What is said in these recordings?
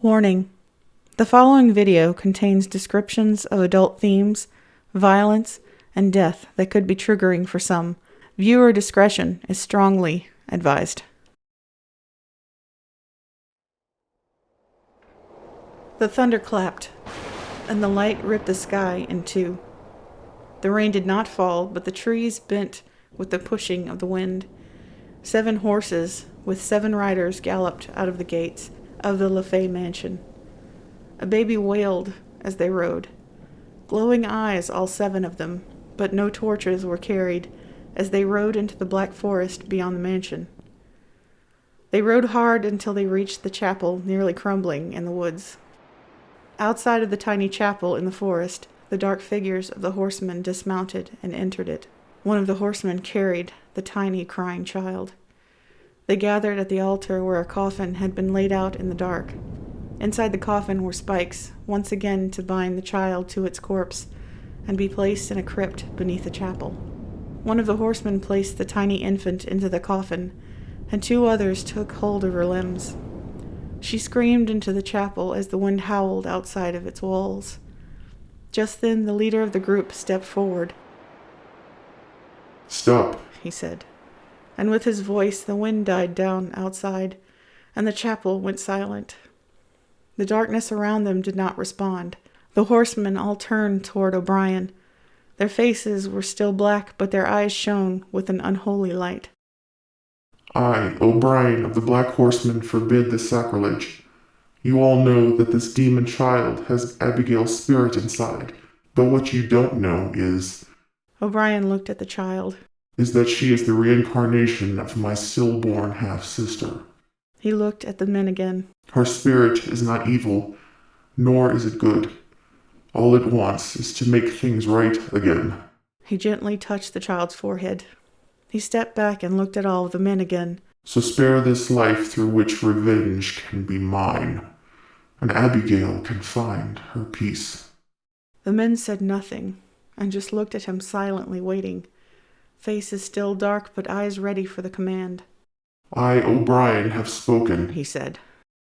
Warning: the following video contains descriptions of adult themes, violence, and death that could be triggering for some. Viewer discretion is strongly advised. The thunder clapped, and the light ripped the sky in two. The rain did not fall, but the trees bent with the pushing of the wind. 7 horses with 7 riders galloped out of the gates of the LaFay mansion. A baby wailed as they rode. Glowing eyes, all 7 of them, but no torches were carried as they rode into the black forest beyond the mansion. They rode hard until they reached the chapel, nearly crumbling in the woods. Outside of the tiny chapel in the forest, the dark figures of the horsemen dismounted and entered it. One of the horsemen carried the tiny crying child. They gathered at the altar where a coffin had been laid out in the dark. Inside the coffin were spikes, once again to bind the child to its corpse and be placed in a crypt beneath the chapel. One of the horsemen placed the tiny infant into the coffin, and 2 others took hold of her limbs. She screamed into the chapel as the wind howled outside of its walls. Just then the leader of the group stepped forward. "Stop," he said, and with his voice the wind died down outside, and the chapel went silent. The darkness around them did not respond. The horsemen all turned toward O'Brien. Their faces were still black, but their eyes shone with an unholy light. "I, O'Brien of the Black Horsemen, forbid this sacrilege. You all know that this demon child has Abigail's spirit inside, but what you don't know is O'Brien looked at the child. That she is the reincarnation of my stillborn half-sister. He looked at the men again. Her spirit is not evil, nor is it good. All it wants is to make things right again." He gently touched the child's forehead. He stepped back and looked at all of the men again. "So spare this life through which revenge can be mine, and Abigail can find her peace." The men said nothing, and just looked at him silently, waiting. Faces still dark, but eyes ready for the command. "I, O'Brien, have spoken," he said.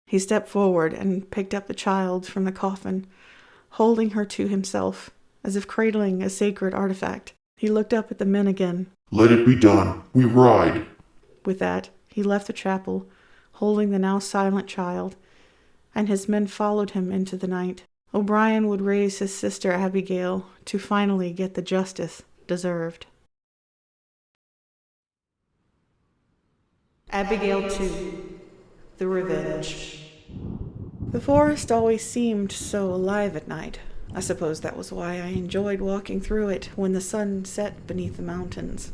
He stepped forward and picked up the child from the coffin, holding her to himself, as if cradling a sacred artifact. He looked up at the men again. "Let it be done. We ride." With that, he left the chapel, holding the now silent child, and his men followed him into the night. O'Brien would raise his sister Abigail to finally get the justice deserved. Abigail II, The Revenge. The forest always seemed so alive at night. I suppose that was why I enjoyed walking through it when the sun set beneath the mountains.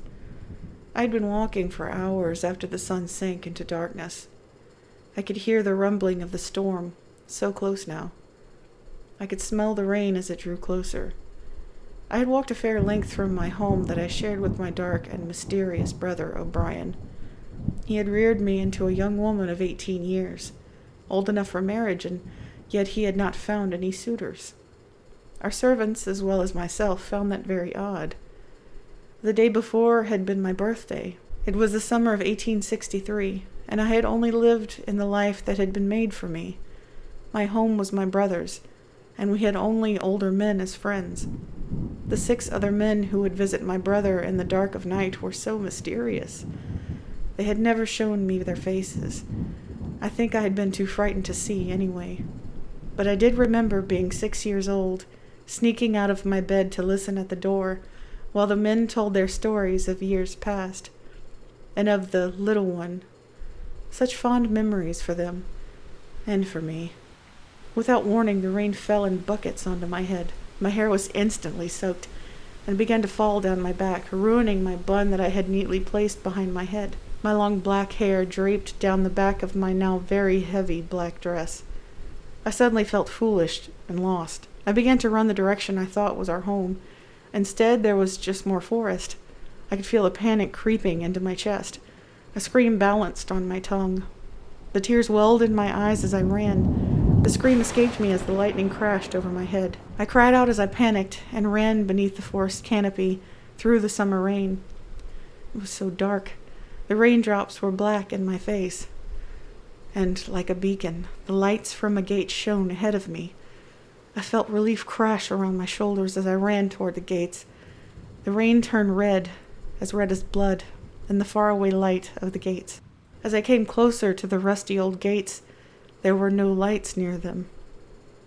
I'd been walking for hours after the sun sank into darkness. I could hear the rumbling of the storm, so close now. I could smell the rain as it drew closer. I had walked a fair length from my home that I shared with my dark and mysterious brother O'Brien. He had reared me into a young woman of 18 years, old enough for marriage, and yet he had not found any suitors. Our servants, as well as myself, found that very odd. The day before had been my birthday. It was the summer of 1863, and I had only lived in the life that had been made for me. My home was my brother's, and we had only older men as friends. The 6 other men who would visit my brother in the dark of night were so mysterious. They had never shown me their faces. I think I had been too frightened to see anyway. But I did remember being 6 years old, sneaking out of my bed to listen at the door, while the men told their stories of years past, and of the little one. Such fond memories for them, and for me. Without warning, the rain fell in buckets onto my head. My hair was instantly soaked, and began to fall down my back, ruining my bun that I had neatly placed behind my head. My long black hair draped down the back of my now very heavy black dress. I suddenly felt foolish and lost. I began to run the direction I thought was our home. Instead, there was just more forest. I could feel a panic creeping into my chest. A scream balanced on my tongue. The tears welled in my eyes as I ran. The scream escaped me as the lightning crashed over my head. I cried out as I panicked and ran beneath the forest canopy through the summer rain. It was so dark. The raindrops were black in my face. and like a beacon, the lights from a gate shone ahead of me. I felt relief crash around my shoulders as I ran toward the gates. The rain turned red as blood, in the faraway light of the gates. As I came closer to the rusty old gates, there were no lights near them.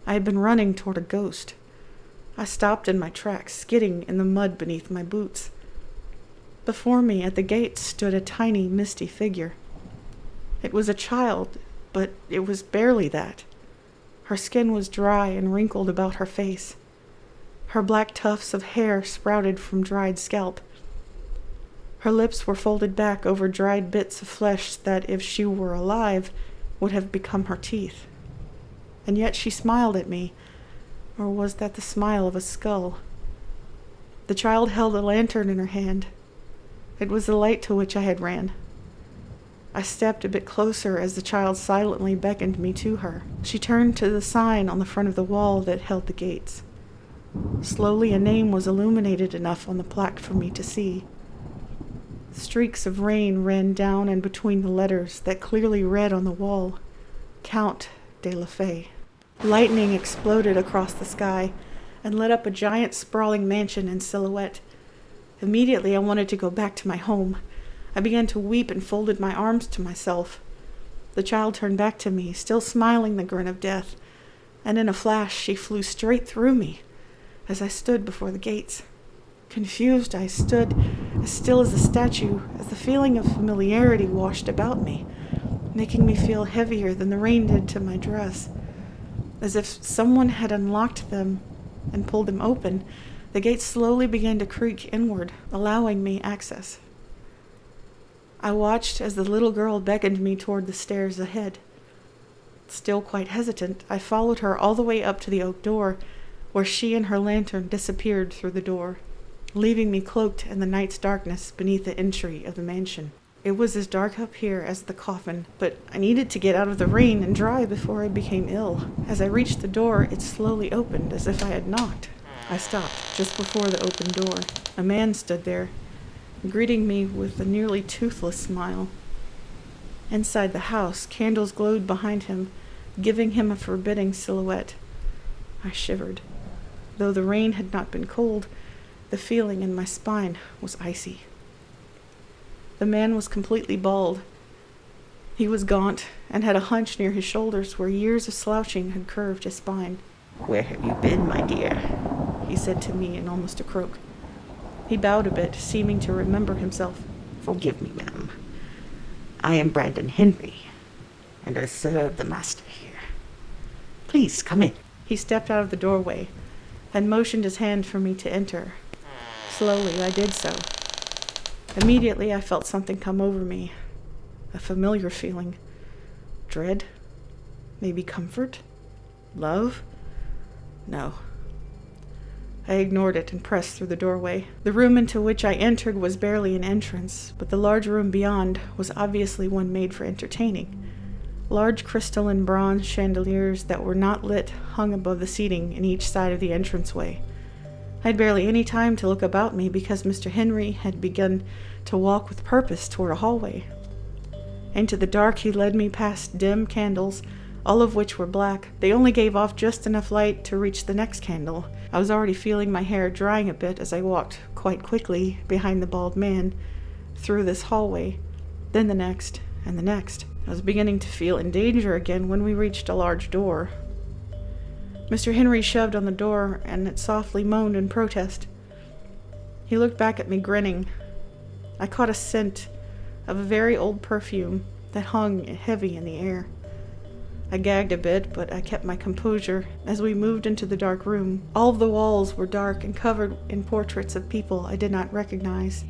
I had been running toward a ghost. I stopped in my tracks, skidding in the mud beneath my boots. Before me at the gate stood a tiny, misty figure. It was a child, but it was barely that. Her skin was dry and wrinkled about her face. Her black tufts of hair sprouted from dried scalp. Her lips were folded back over dried bits of flesh that, if she were alive, would have become her teeth. And yet she smiled at me, or was that the smile of a skull? The child held a lantern in her hand. It was the light to which I had ran. I stepped a bit closer as the child silently beckoned me to her. She turned to the sign on the front of the wall that held the gates. Slowly a name was illuminated enough on the plaque for me to see. Streaks of rain ran down and between the letters that clearly read on the wall, Count de la Fay. Lightning exploded across the sky and lit up a giant sprawling mansion in silhouette. Immediately I wanted to go back to my home. I began to weep and folded my arms to myself. The child turned back to me, still smiling the grin of death, and in a flash she flew straight through me as I stood before the gates. Confused, I stood as still as a statue as the feeling of familiarity washed about me, making me feel heavier than the rain did to my dress. As if someone had unlocked them and pulled them open, the gates slowly began to creak inward, allowing me access. I watched as the little girl beckoned me toward the stairs ahead. Still quite hesitant, I followed her all the way up to the oak door, where she and her lantern disappeared through the door, leaving me cloaked in the night's darkness beneath the entry of the mansion. It was as dark up here as the coffin, but I needed to get out of the rain and dry before I became ill. As I reached the door, it slowly opened as if I had knocked. I stopped just before the open door. A man stood there, greeting me with a nearly toothless smile. Inside the house, candles glowed behind him, giving him a forbidding silhouette. I shivered. Though the rain had not been cold, the feeling in my spine was icy. The man was completely bald. He was gaunt and had a hunch near his shoulders where years of slouching had curved his spine. "Where have you been, my dear?" he said to me in almost a croak. He bowed a bit, seeming to remember himself. "Forgive me, ma'am. I am Brandon Henry, and I serve the master here. Please come in." He stepped out of the doorway and motioned his hand for me to enter. Slowly, I did so. Immediately, I felt something come over me, a familiar feeling. Dread? Maybe comfort? Love? No. I ignored it and pressed through the doorway. The room into which I entered was barely an entrance, but the large room beyond was obviously one made for entertaining. Large crystalline bronze chandeliers that were not lit hung above the seating in each side of the entranceway. I had barely any time to look about me because Mr. Henry had begun to walk with purpose toward a hallway. Into the dark he led me past dim candles, all of which were black. They only gave off just enough light to reach the next candle. I was already feeling my hair drying a bit as I walked quite quickly behind the bald man through this hallway, then the next and the next. I was beginning to feel in danger again when we reached a large door. Mr. Henry shoved on the door, and it softly moaned in protest. He looked back at me, grinning. I caught a scent of a very old perfume that hung heavy in the air. I gagged a bit, but I kept my composure as we moved into the dark room. All of the walls were dark and covered in portraits of people I did not recognize,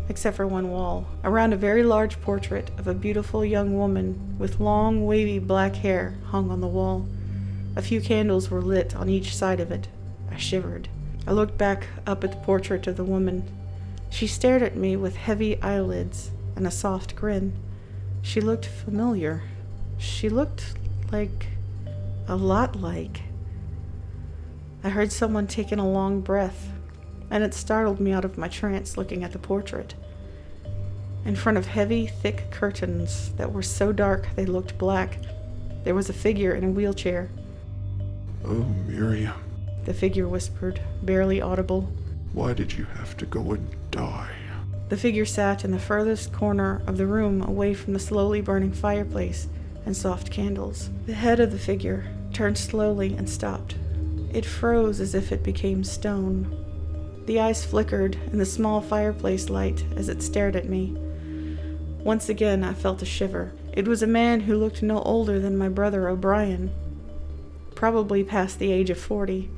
except for one wall. Around a very large portrait of a beautiful young woman with long, wavy black hair hung on the wall. A few candles were lit on each side of it. I shivered. I looked back up at the portrait of the woman. She stared at me with heavy eyelids and a soft grin. She looked familiar. She looked a lot like. I heard someone taking a long breath, and it startled me out of my trance looking at the portrait. In front of heavy, thick curtains that were so dark they looked black, there was a figure in a wheelchair. "Oh, Miriam, The figure whispered, barely audible. why did you have to go and die?" The figure sat in the furthest corner of the room, away from the slowly burning fireplace and soft candles. The head of the figure turned slowly and stopped. It froze as if it became stone. The eyes flickered in the small fireplace light as it stared at me. Once again, I felt a shiver. It was a man who looked no older than my brother O'Brien, probably past the age of 40.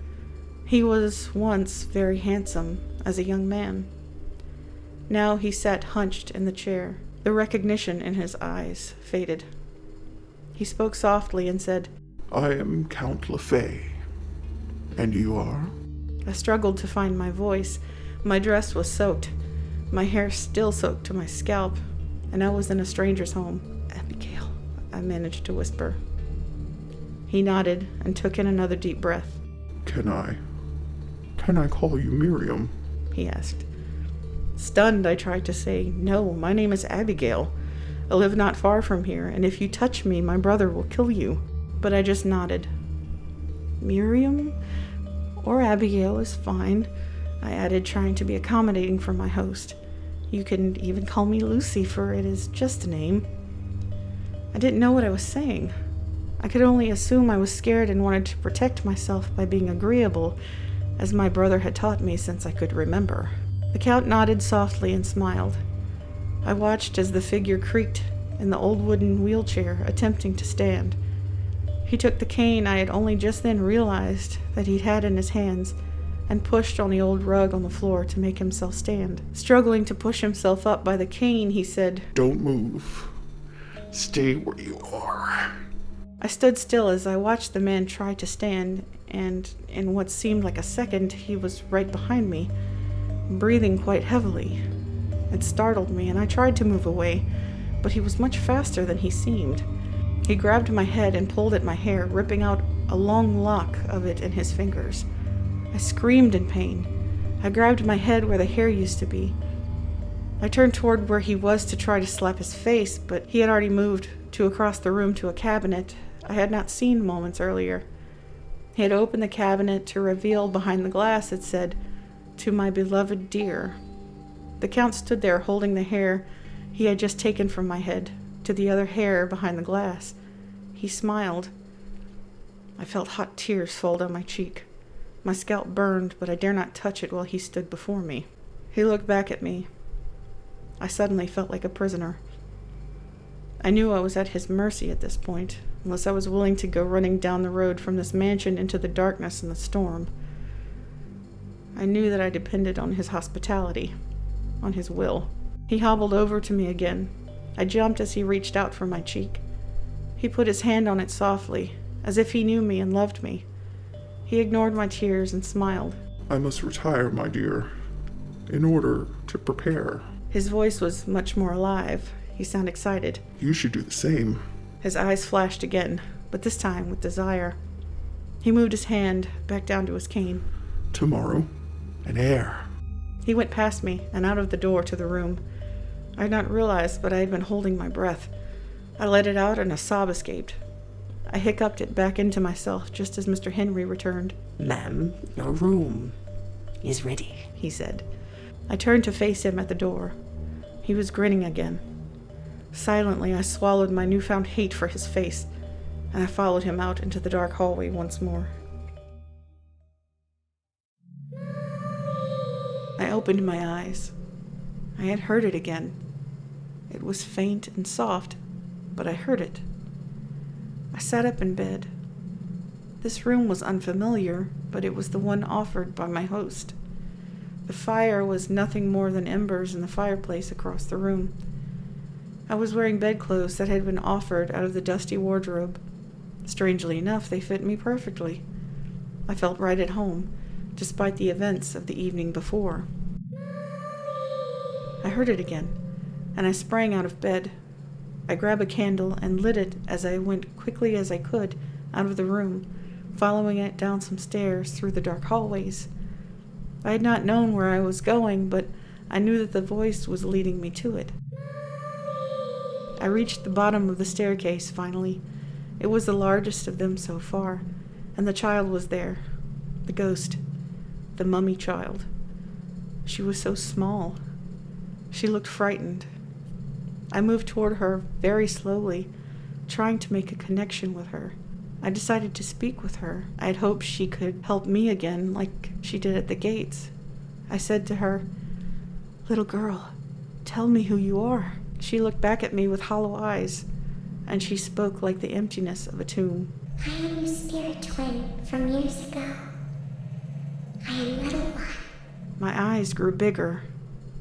He was once very handsome as a young man. Now he sat hunched in the chair. The recognition in his eyes faded. He spoke softly and said, "I am Count Lefay. And you are?" I struggled to find my voice. My dress was soaked, my hair still soaked to my scalp, and I was in a stranger's home. "Abigail," I managed to whisper. He nodded and took in another deep breath. Can I call you Miriam?" He asked. Stunned, I tried to say, "No, my name is Abigail. I live not far from here, and if you touch me, my brother will kill you." But I just nodded. "Miriam or Abigail is fine," I added, trying to be accommodating for my host. "You can even call me Lucy, for it is just a name." I didn't know what I was saying. I could only assume I was scared and wanted to protect myself by being agreeable, as my brother had taught me since I could remember. The Count nodded softly and smiled. I watched as the figure creaked in the old wooden wheelchair, attempting to stand. He took the cane I had only just then realized that he'd had in his hands and pushed on the old rug on the floor to make himself stand. Struggling to push himself up by the cane, he said, "Don't move. Stay where you are." I stood still as I watched the man try to stand, and in what seemed like a second, he was right behind me, breathing quite heavily. It startled me, and I tried to move away, but he was much faster than he seemed. He grabbed my head and pulled at my hair, ripping out a long lock of it in his fingers. I screamed in pain. I grabbed my head where the hair used to be. I turned toward where he was to try to slap his face, but he had already moved to across the room to a cabinet I had not seen moments earlier. He had opened the cabinet to reveal behind the glass it said, "To my beloved dear." The Count stood there holding the hair he had just taken from my head to the other hair behind the glass. He smiled. I felt hot tears fall down my cheek. My scalp burned, but I dare not touch it while he stood before me. He looked back at me. I suddenly felt like a prisoner. I knew I was at his mercy at this point, unless I was willing to go running down the road from this mansion into the darkness and the storm. I knew that I depended on his hospitality, on his will. He hobbled over to me again. I jumped as he reached out for my cheek. He put his hand on it softly, as if he knew me and loved me. He ignored my tears and smiled. "I must retire, my dear, in order to prepare." His voice was much more alive. He sounded excited. "You should do the same." His eyes flashed again, but this time with desire. He moved his hand back down to his cane. "Tomorrow, an heir." He went past me and out of the door to the room. I had not realized, but I had been holding my breath. I let it out and a sob escaped. I hiccuped it back into myself just as Mr. Henry returned. "Ma'am, your room is ready," he said. I turned to face him at the door. He was grinning again. Silently, I swallowed my newfound hate for his face, and I followed him out into the dark hallway once more. I opened my eyes. I had heard it again. It was faint and soft, but I heard it. I sat up in bed. This room was unfamiliar, but it was the one offered by my host. The fire was nothing more than embers in the fireplace across the room. I was wearing bedclothes that had been offered out of the dusty wardrobe. Strangely enough, they fit me perfectly. I felt right at home, despite the events of the evening before. I heard it again, and I sprang out of bed. I grabbed a candle and lit it as I went quickly as I could out of the room, following it down some stairs through the dark hallways. I had not known where I was going, but I knew that the voice was leading me to it. I reached the bottom of the staircase finally. It was the largest of them so far, and the child was there. The ghost. The mummy child. She was so small. She looked frightened. I moved toward her very slowly, trying to make a connection with her. I decided to speak with her. I had hoped she could help me again like she did at the gates. I said to her, "Little girl, tell me who you are." She looked back at me with hollow eyes, and she spoke like the emptiness of a tomb. "I am your spirit twin from years ago. I am little one." My eyes grew bigger,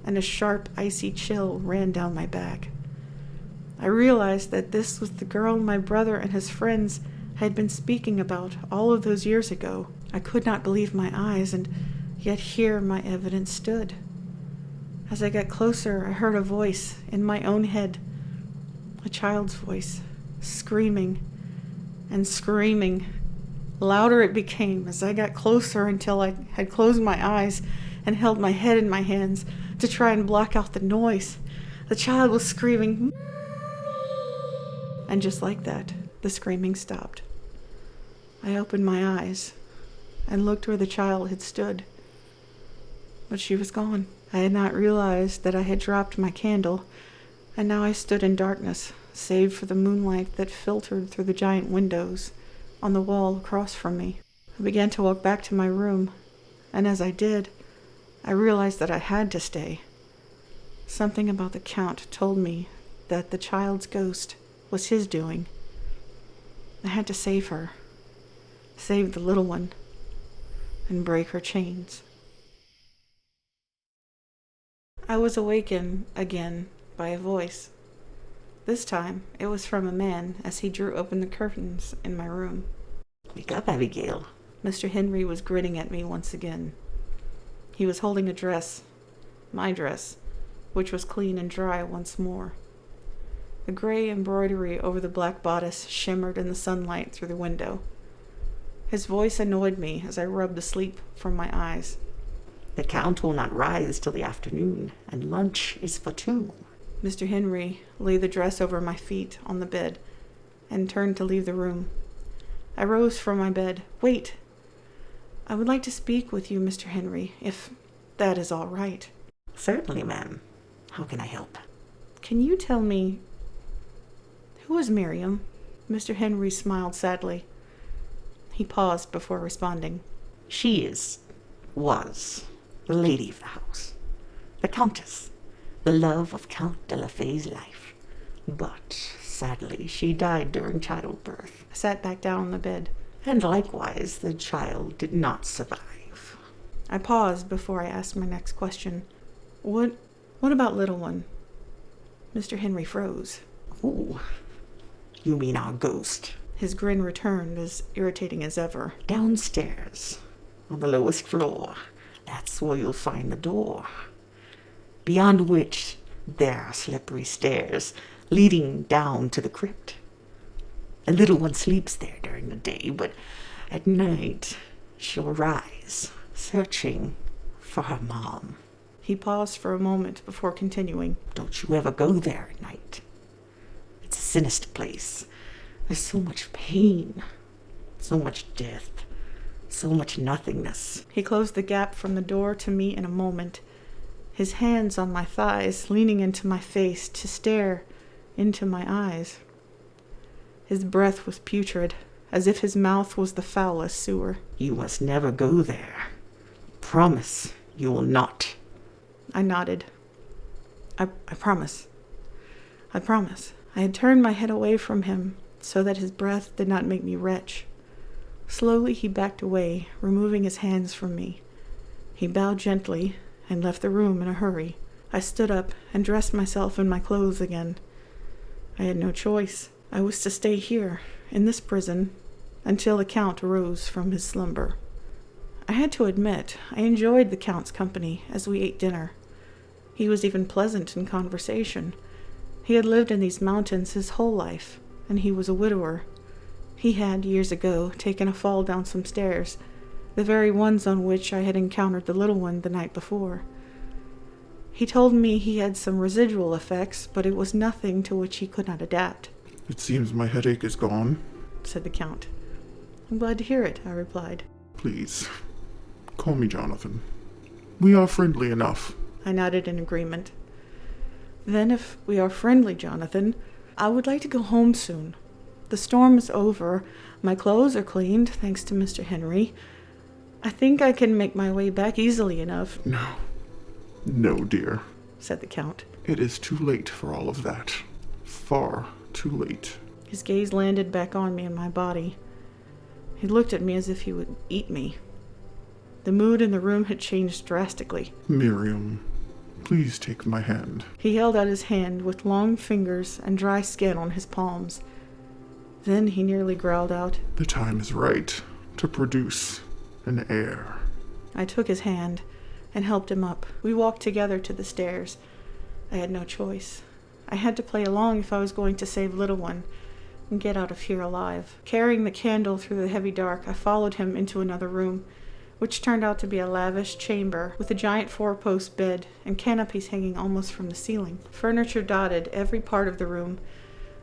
and a sharp, icy chill ran down my back. I realized that this was the girl my brother and his friends had been speaking about all of those years ago. I could not believe my eyes, and yet here my evidence stood. As I got closer, I heard a voice in my own head, a child's voice, screaming and screaming. Louder it became as I got closer until I had closed my eyes and held my head in my hands to try and block out the noise. The child was screaming, and just like that, the screaming stopped. I opened my eyes and looked where the child had stood, but she was gone. I had not realized that I had dropped my candle, and now I stood in darkness, save for the moonlight that filtered through the giant windows on the wall across from me. I began to walk back to my room, and as I did, I realized that I had to stay. Something about the Count told me that the child's ghost was his doing. I had to save her, save the little one, and break her chains. I was awakened again by a voice. This time, it was from a man as he drew open the curtains in my room. "Wake up, Abigail." Mr. Henry was grinning at me once again. He was holding a dress, my dress, which was clean and dry once more. The gray embroidery over the black bodice shimmered in the sunlight through the window. His voice annoyed me as I rubbed the sleep from my eyes. "The Count will not rise till the afternoon, and lunch is for two." Mr. Henry laid the dress over my feet on the bed and turned to leave the room. I rose from my bed. "Wait! I would like to speak with you, Mr. Henry, if that is all right." "Certainly, ma'am. How can I help?" "Can you tell me, who is Miriam?" Mr. Henry smiled sadly. He paused before responding. "She was the lady of the house, the Countess, the love of Count de la Fay's life. But, sadly, she died during childbirth. I sat back down on the bed. And likewise, the child did not survive." I paused before I asked my next question. What about little one?" Mr. Henry froze. "Oh, you mean our ghost?" His grin returned, as irritating as ever. "Downstairs, on the lowest floor. That's where you'll find the door, beyond which there are slippery stairs leading down to the crypt. The little one sleeps there during the day, but at night she'll rise, searching for her mom." He paused for a moment before continuing. "Don't you ever go there at night. It's a sinister place. There's so much pain, so much death, so much nothingness." He closed the gap from the door to me in a moment, his hands on my thighs, leaning into my face to stare into my eyes. His breath was putrid, as if his mouth was the foulest sewer. "You must never go there. Promise you will not." I nodded. I promise. I promise." I had turned my head away from him so that his breath did not make me retch. Slowly he backed away, removing his hands from me. He bowed gently and left the room in a hurry. I stood up and dressed myself in my clothes again. I had no choice. I was to stay here, in this prison, until the Count arose from his slumber. I had to admit, I enjoyed the Count's company as we ate dinner. He was even pleasant in conversation. He had lived in these mountains his whole life, and he was a widower. He had, years ago, taken a fall down some stairs, the very ones on which I had encountered the little one the night before. He told me he had some residual effects, but it was nothing to which he could not adapt, It seems my headache is gone. said the Count. I'm glad to hear it, I replied. Please, call me Jonathan. We are friendly enough. I nodded in agreement. Then if we are friendly, Jonathan, I would like to go home soon. The storm is over. My clothes are cleaned, thanks to Mr. Henry. I think I can make my way back easily enough. No, dear. Said the Count. It is too late for all of that. Far too late. His gaze landed back on me and my body. He looked at me as if he would eat me. The mood in the room had changed drastically. Miriam, please take my hand. He held out his hand with long fingers and dry skin on his palms. Then he nearly growled out, The time is right to produce an heir. I took his hand and helped him up. We walked together to the stairs. I had no choice. I had to play along if I was going to save little one and get out of here alive. Carrying the candle through the heavy dark, I followed him into another room, which turned out to be a lavish chamber with a giant four-post bed and canopies hanging almost from the ceiling. Furniture dotted every part of the room,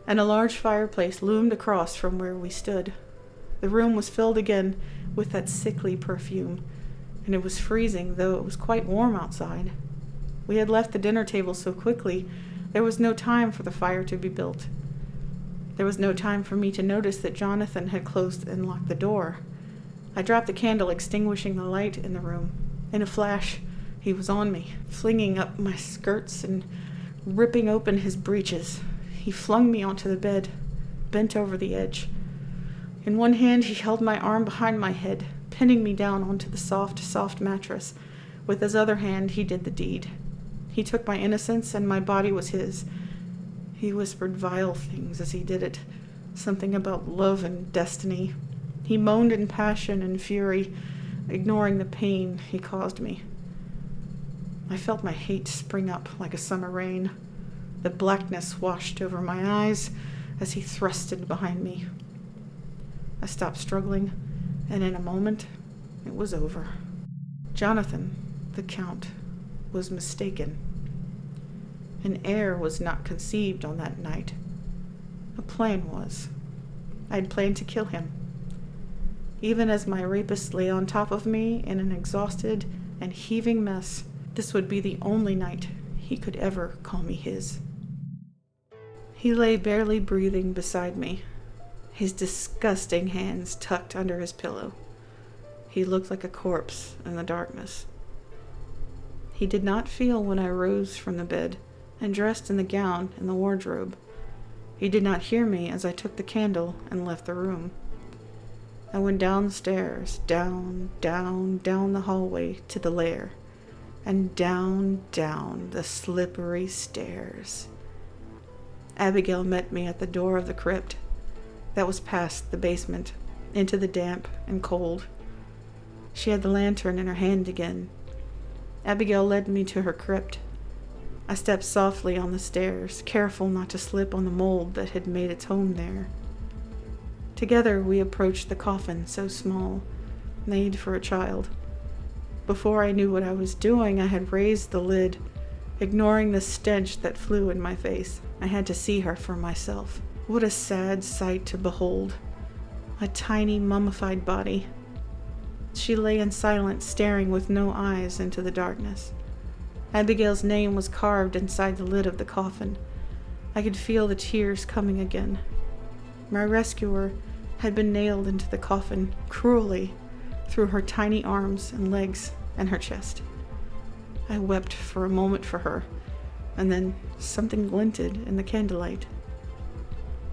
and a large fireplace loomed across from where we stood. The room was filled again with that sickly perfume, and it was freezing, though it was quite warm outside. We had left the dinner table so quickly, there was no time for the fire to be built. There was no time for me to notice that Jonathan had closed and locked the door. I dropped the candle, extinguishing the light in the room. In a flash, he was on me, flinging up my skirts and ripping open his breeches. He flung me onto the bed, bent over the edge. In one hand, he held my arm behind my head, pinning me down onto the soft mattress. With his other hand, he did the deed. He took my innocence, and my body was his. He whispered vile things as he did it, something about love and destiny. He moaned in passion and fury, ignoring the pain he caused me. I felt my hate spring up like a summer rain. The blackness washed over my eyes as he thrusted behind me. I stopped struggling, and in a moment, it was over. Jonathan, the Count, was mistaken. An heir was not conceived on that night. A plan was. I had planned to kill him. Even as my rapist lay on top of me in an exhausted and heaving mess, this would be the only night he could ever call me his. He lay barely breathing beside me, his disgusting hands tucked under his pillow. He looked like a corpse in the darkness. He did not feel when I rose from the bed and dressed in the gown and the wardrobe. He did not hear me as I took the candle and left the room. I went down the stairs, down the hallway to the lair, and down the slippery stairs. Abigail met me at the door of the crypt that was past the basement, into the damp and cold. She had the lantern in her hand again. Abigail led me to her crypt. I stepped softly on the stairs, careful not to slip on the mold that had made its home there. Together we approached the coffin, so small, made for a child. Before I knew what I was doing, I had raised the lid, ignoring the stench that flew in my face. I had to see her for myself. What a sad sight to behold. A tiny mummified body. She lay in silence, staring with no eyes into the darkness. Abigail's name was carved inside the lid of the coffin. I could feel the tears coming again. My rescuer had been nailed into the coffin cruelly through her tiny arms and legs and her chest. I wept for a moment for her, and then something glinted in the candlelight.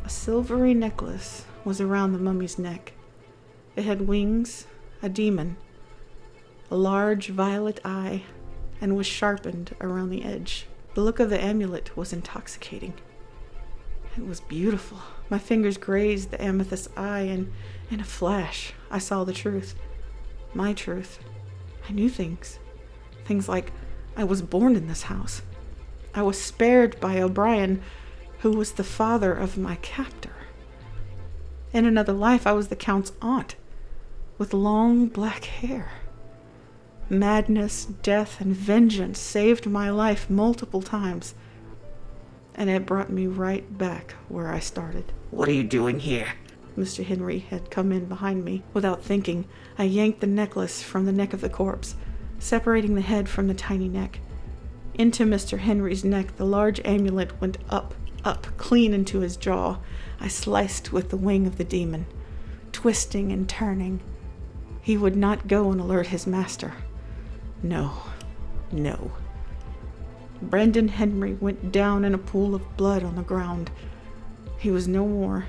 A silvery necklace was around the mummy's neck. It had wings, a demon, a large violet eye, and was sharpened around the edge. The look of the amulet was intoxicating. It was beautiful. My fingers grazed the amethyst eye, and in a flash, I saw the truth. My truth. I knew things. Things like I was born in this house. I was spared by O'Brien, who was the father of my captor. In another life, I was the Count's aunt, with long black hair. Madness, death, and vengeance saved my life multiple times, and it brought me right back where I started. What are you doing here? Mr. Henry had come in behind me. Without thinking, I yanked the necklace from the neck of the corpse, separating the head from the tiny neck. Into Mr. Henry's neck, the large amulet went up, clean into his jaw. I sliced with the wing of the demon, twisting and turning. He would not go and alert his master. No. Brendan Henry went down in a pool of blood on the ground. He was no more.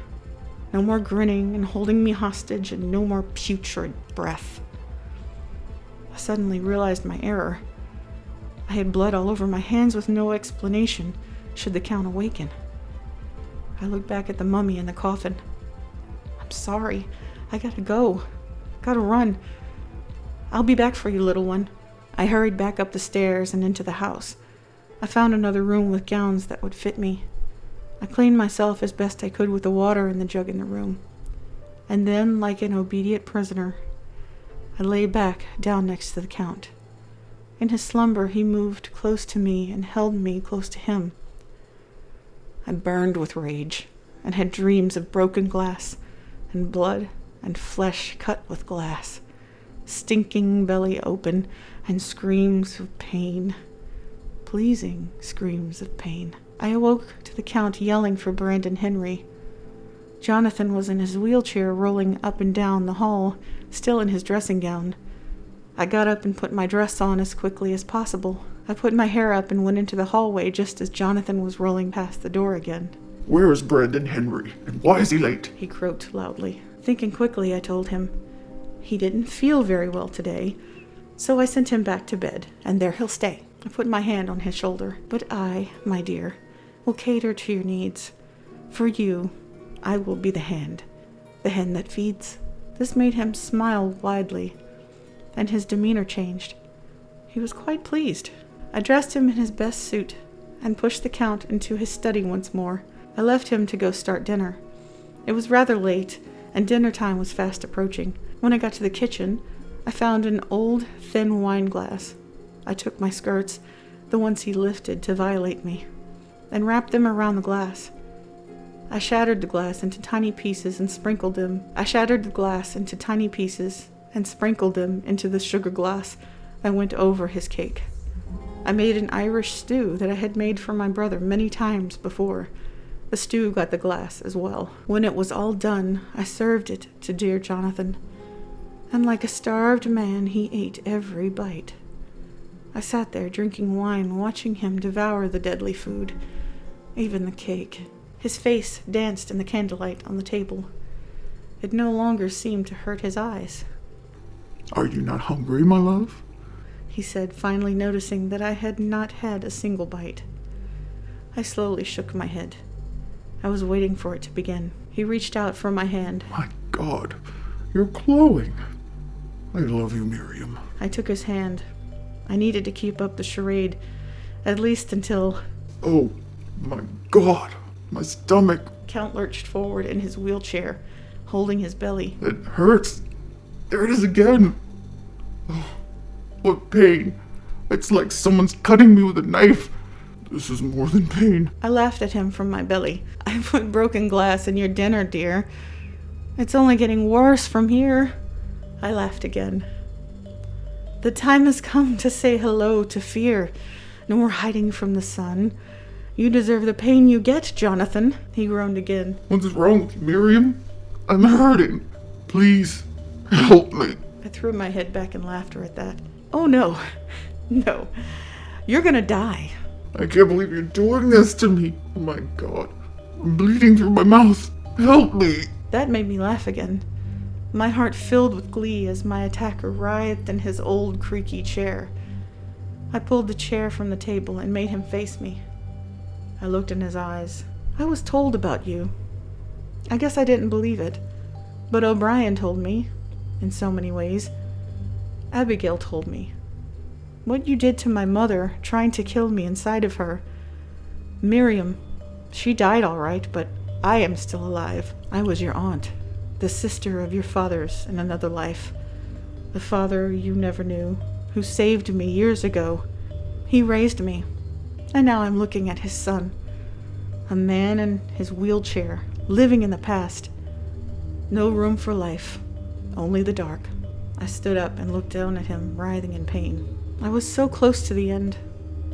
No more grinning and holding me hostage, and no more putrid breath. I suddenly realized my error. I had blood all over my hands with no explanation, should the Count awaken. I looked back at the mummy in the coffin. I'm sorry. I gotta go. Gotta run. I'll be back for you, little one. I hurried back up the stairs and into the house. I found another room with gowns that would fit me. I cleaned myself as best I could with the water in the jug in the room. And then, like an obedient prisoner, I lay back down next to the Count. In his slumber, he moved close to me and held me close to him. I burned with rage and had dreams of broken glass and blood and flesh cut with glass, stinking belly open, and screams of pain, pleasing screams of pain. I awoke to the Count yelling for Brendan Henry. Jonathan was in his wheelchair rolling up and down the hall, still in his dressing gown. I got up and put my dress on as quickly as possible. I put my hair up and went into the hallway just as Jonathan was rolling past the door again. Where is Brendan Henry, and why is he late? He croaked loudly. Thinking quickly, I told him. He didn't feel very well today, so I sent him back to bed, and there he'll stay. I put my hand on his shoulder. But I, my dear, will cater to your needs. For you, I will be the hand that feeds. This made him smile widely, and his demeanor changed. He was quite pleased. I dressed him in his best suit and pushed the Count into his study once more. I left him to go start dinner. It was rather late, and dinner time was fast approaching. When I got to the kitchen, I found an old, thin wine glass. I took my skirts, the ones he lifted to violate me, and wrapped them around the glass. I shattered the glass into tiny pieces and sprinkled them. Into the sugar glass that went over his cake. I made an Irish stew that I had made for my brother many times before. The stew got the glass as well. When it was all done, I served it to dear Jonathan, and like a starved man, he ate every bite. I sat there drinking wine, watching him devour the deadly food, even the cake. His face danced in the candlelight on the table. It no longer seemed to hurt his eyes. Are you not hungry, my love? He said, finally noticing that I had not had a single bite. I slowly shook my head. I was waiting for it to begin. He reached out for my hand. My God, you're glowing. I love you, Miriam. I took his hand. I needed to keep up the charade, at least until... Oh, my God, my stomach. Count lurched forward in his wheelchair, holding his belly. It hurts. There it is again. Oh, what pain. It's like someone's cutting me with a knife. This is more than pain. I laughed at him from my belly. I put broken glass in your dinner, dear. It's only getting worse from here. I laughed again. The time has come to say hello to fear. No more hiding from the sun. You deserve the pain you get, Jonathan. He groaned again. What's wrong with you, Miriam? I'm hurting. Please, help me. I threw my head back in laughter at that. Oh, no. No. You're gonna die. I can't believe you're doing this to me. Oh my God. I'm bleeding through my mouth. Help me. That made me laugh again. My heart filled with glee as my attacker writhed in his old creaky chair. I pulled the chair from the table and made him face me. I looked in his eyes. I was told about you. I guess I didn't believe it. But O'Brien told me, in so many ways. Abigail told me. What you did to my mother, trying to kill me inside of her. Miriam, she died all right, but I am still alive. I was your aunt, the sister of your father's in another life. The father you never knew, who saved me years ago. He raised me, and now I'm looking at his son. A man in his wheelchair, living in the past. No room for life, only the dark. I stood up and looked down at him, writhing in pain. I was so close to the end.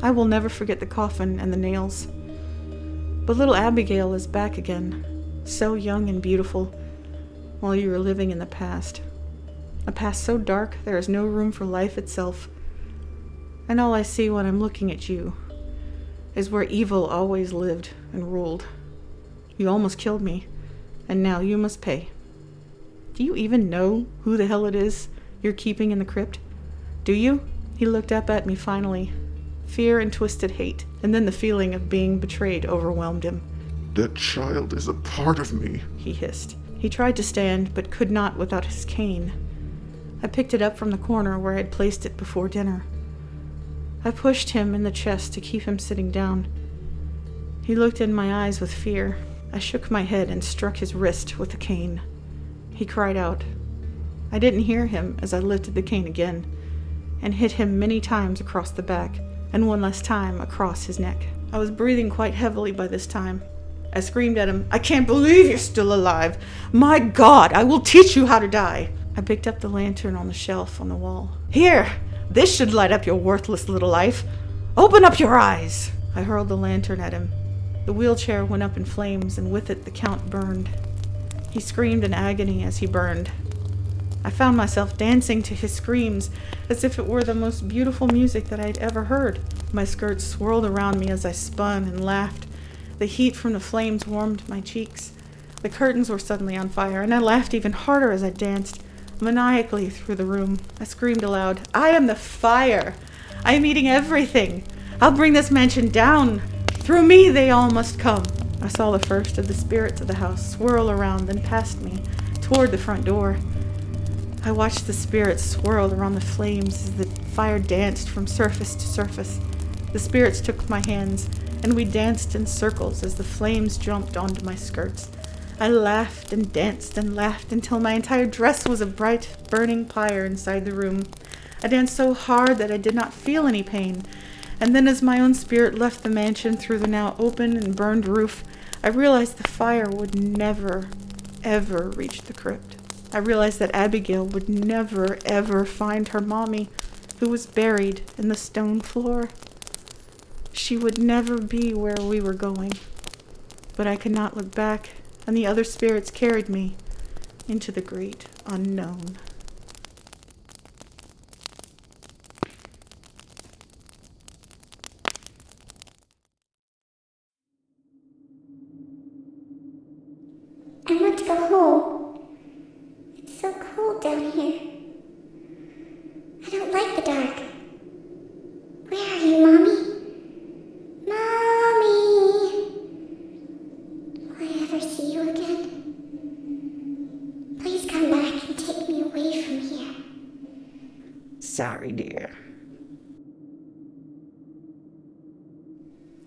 I will never forget the coffin and the nails. But little Abigail is back again, so young and beautiful, while you are living in the past. A past so dark there is no room for life itself. And all I see when I'm looking at you is where evil always lived and ruled. You almost killed me, and now you must pay. Do you even know who the hell it is you're keeping in the crypt? Do you? He looked up at me finally. Fear and twisted hate, and then the feeling of being betrayed overwhelmed him. That child is a part of me, He hissed. He tried to stand, but could not without his cane. I picked it up from the corner where I had placed it before dinner. I pushed him in the chest to keep him sitting down. He looked in my eyes with fear. I shook my head and struck his wrist with the cane. He cried out. I didn't hear him as I lifted the cane again and hit him many times across the back and one last time across his neck. I was breathing quite heavily by this time. I screamed at him, "I can't believe you're still alive! My God, I will teach you how to die!" I picked up the lantern on the shelf on the wall. "Here! This should light up your worthless little life! Open up your eyes!" I hurled the lantern at him. The wheelchair went up in flames, and with it the Count burned. He screamed in agony as he burned. I found myself dancing to his screams as if it were the most beautiful music that I had ever heard. My skirts swirled around me as I spun and laughed. The heat from the flames warmed my cheeks. The curtains were suddenly on fire, and I laughed even harder as I danced maniacally through the room. I screamed aloud, "I am the fire! I am eating everything! I'll bring this mansion down! Through me they all must come!" I saw the first of the spirits of the house swirl around, then past me, toward the front door. I watched the spirits swirl around the flames as the fire danced from surface to surface. The spirits took my hands, and we danced in circles as the flames jumped onto my skirts. I laughed and danced and laughed until my entire dress was a bright, burning pyre inside the room. I danced so hard that I did not feel any pain, and then as my own spirit left the mansion through the now open and burned roof, I realized the fire would never, ever reach the crypt. I realized that Abigail would never, ever find her mommy, who was buried in the stone floor. She would never be where we were going. But I could not look back, and the other spirits carried me into the great unknown. I want to go home. It's so cold down here. I don't like the dark. Where are you, Mommy? Mommy! Will I ever see you again? Please come back and take me away from here. Sorry, dear.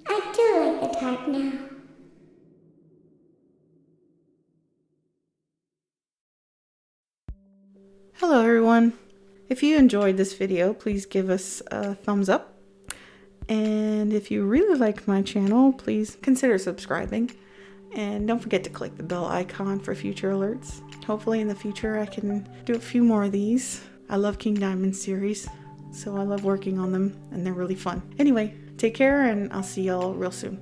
I do like the dark now. Hello everyone. If you enjoyed this video, please give us a thumbs up. And if you really like my channel, please consider subscribing. And don't forget to click the bell icon for future alerts. Hopefully in the future I can do a few more of these. I love King Diamond series, so I love working on them and they're really fun. Anyway, take care and I'll see y'all real soon.